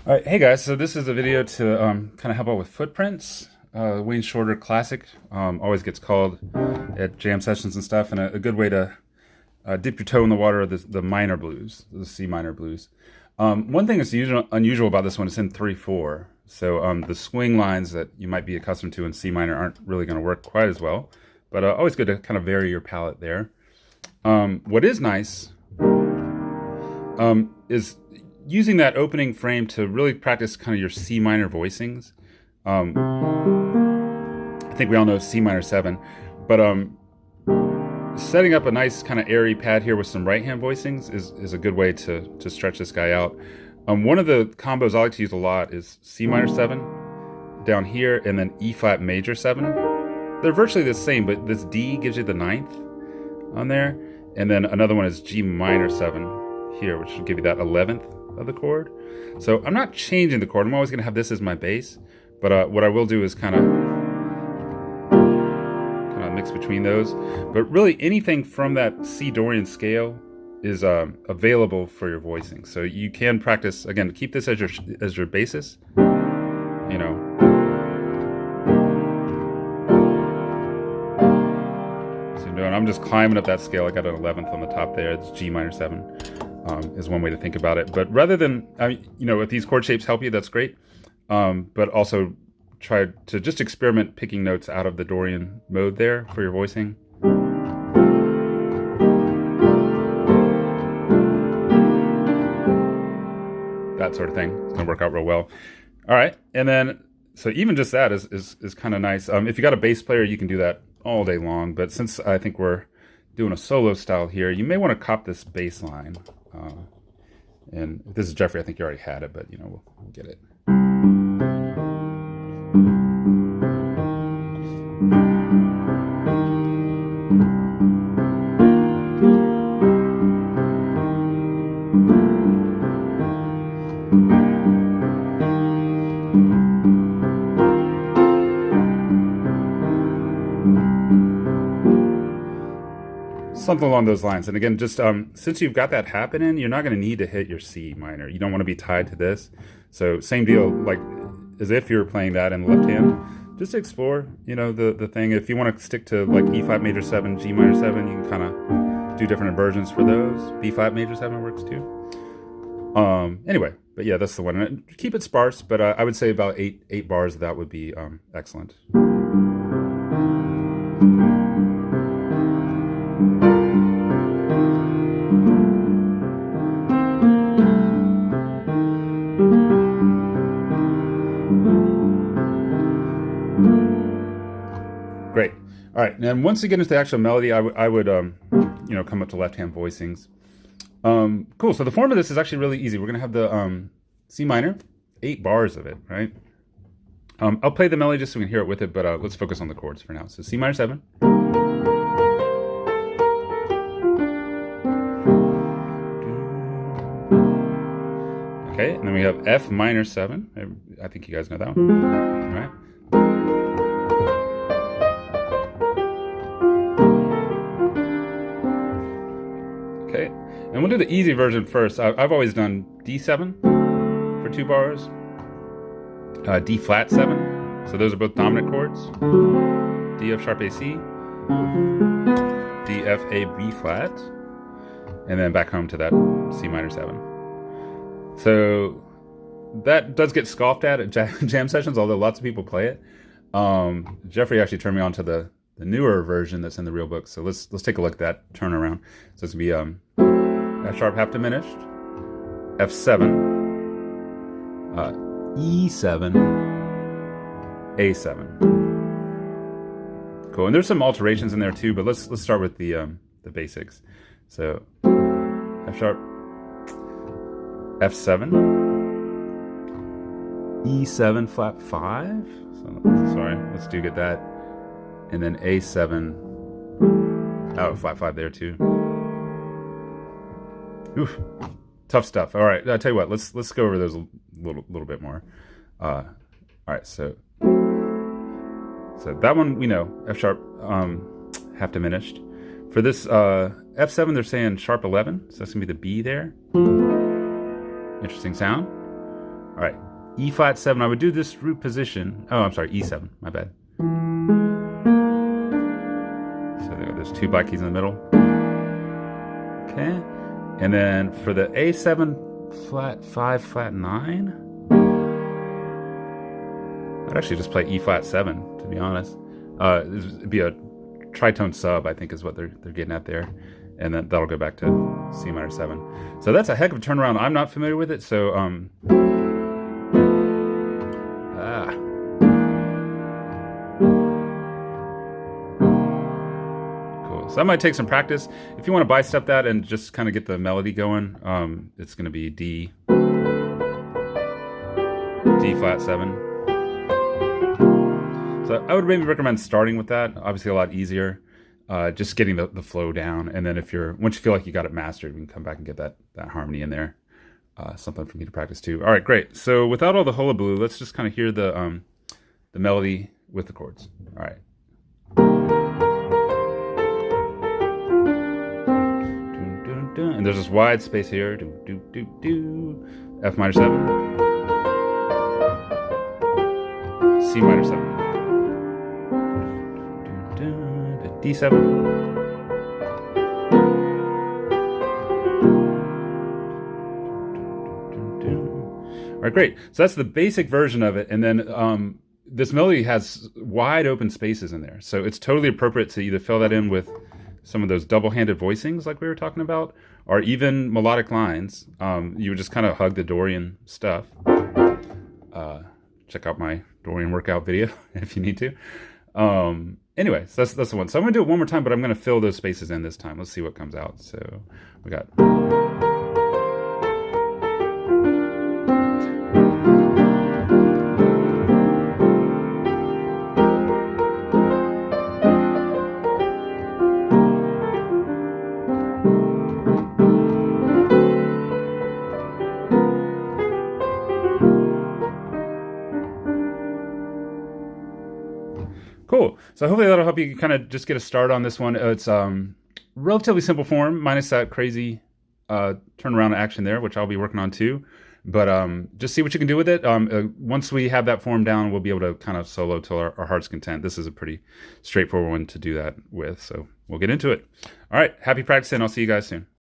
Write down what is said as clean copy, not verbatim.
All right, hey guys. So this is a video to kind of help out with footprints. Wayne Shorter classic, always gets called at jam sessions and stuff, and a good way to dip your toe in the water are the minor blues, the C minor blues. One thing that's unusual about this one is in 3/4. So the swing lines that you might be accustomed to in C minor aren't really going to work quite as well, but always good to kind of vary your palette there. What is nice is using that opening frame to really practice kind of your C minor voicings. I think we all know C minor 7, but setting up a nice kind of airy pad here with some right hand voicings is a good way to stretch this guy out. One of the combos I like to use a lot is C minor 7 down here and then E flat major 7. They're virtually the same, but this D gives you the 9th on there, and then another one is G minor 7 here, which will give you that 11th of the chord. So I'm not changing the chord. I'm always going to have this as my bass, but what I will do is kind of mix between those. But really anything from that C Dorian scale is available for your voicing. So you can practice, again, keep this as your basis, you know. So I'm just climbing up that scale. I got an 11th on the top there. It's G minor 7. Is one way to think about it. But rather than, if these chord shapes help you, that's great. But also try to just experiment picking notes out of the Dorian mode there for your voicing. That sort of thing. It's gonna work out real well. All right, and then, so even just that is kind of nice. If you got a bass player, you can do that all day long. But since I think we're doing a solo style here, you may want to cop this bass line. And if this is Jeffrey, I think you already had it, but we'll get it. Something along those lines. And again, just since you've got that happening, you're not going to need to hit your C minor. You don't want to be tied to this. So same deal, like as if you're playing that in the left hand. Just explore, the thing. If you want to stick to like E flat major 7, G minor 7, you can kind of do different inversions for those. B flat major 7 works too. Anyway, but yeah, that's the one. And keep it sparse, but I would say about eight bars of that would be excellent. Great. All right, and once you get into the actual melody, I would come up to left-hand voicings. Cool. So the form of this is actually really easy. We're gonna have the C minor, 8 bars of it, right? I'll play the melody just so we can hear it with it, but let's focus on the chords for now. So C minor 7. Okay, and then we have F minor 7. I think you guys know that one. All right. Okay, and we'll do the easy version first. I've always done D7 for 2 bars, D flat 7, so those are both dominant chords, D F sharp A C, D F A B flat, and then back home to that C minor 7. So that does get scoffed at jam sessions, although lots of people play it. Jeffrey actually turned me on to the newer version that's in the real book. So let's take a look at that turnaround. So it's gonna be F sharp half diminished, F7, E7, A7. Cool. And there's some alterations in there too, but let's start with the basics. So F sharp, F7, E7 flat 5. So sorry, let's get that. And then A7, flat 5 there too. Oof, tough stuff. All right, I'll tell you what. Let's go over those a little bit more. All right, so that one we know, F sharp half diminished. For this F7, they're saying sharp 11, so that's gonna be the B there. Interesting sound. All right, E flat 7. I would do this root position. Oh, I'm sorry, E7. My bad. So there's 2 black keys in the middle. Okay, and then for the A7 flat 5 flat 9, I'd actually just play E flat 7, to be honest. It'd be a tritone sub, I think, is what they're getting at there, and then that'll go back to C minor 7. So that's a heck of a turnaround. I'm not familiar with it, so cool. So that might take some practice. If you want to bicep that and just kind of get the melody going, it's going to be D flat 7. So I would maybe recommend starting with that. Obviously a lot easier. Just getting the flow down, and then once you feel like you got it mastered, we can come back and get that harmony in there. Something for me to practice too. All right, great. So without all the hullabaloo, let's just kind of hear the melody with the chords. All right. And there's this wide space here. F minor 7, C minor 7, D7. All right, great. So that's the basic version of it. And then this melody has wide open spaces in there. So it's totally appropriate to either fill that in with some of those double-handed voicings like we were talking about, or even melodic lines. You would just kind of hug the Dorian stuff. Check out my Dorian workout video if you need to. Anyway, so that's the one. So I'm going to do it one more time, but I'm going to fill those spaces in this time. Let's see what comes out. So we got... Cool. So hopefully that'll help you kind of just get a start on this one. It's relatively simple form, minus that crazy turnaround action there, which I'll be working on too. But just see what you can do with it. Once we have that form down, we'll be able to kind of solo till our heart's content. This is a pretty straightforward one to do that with, so we'll get into it. All right, happy practicing. I'll see you guys soon.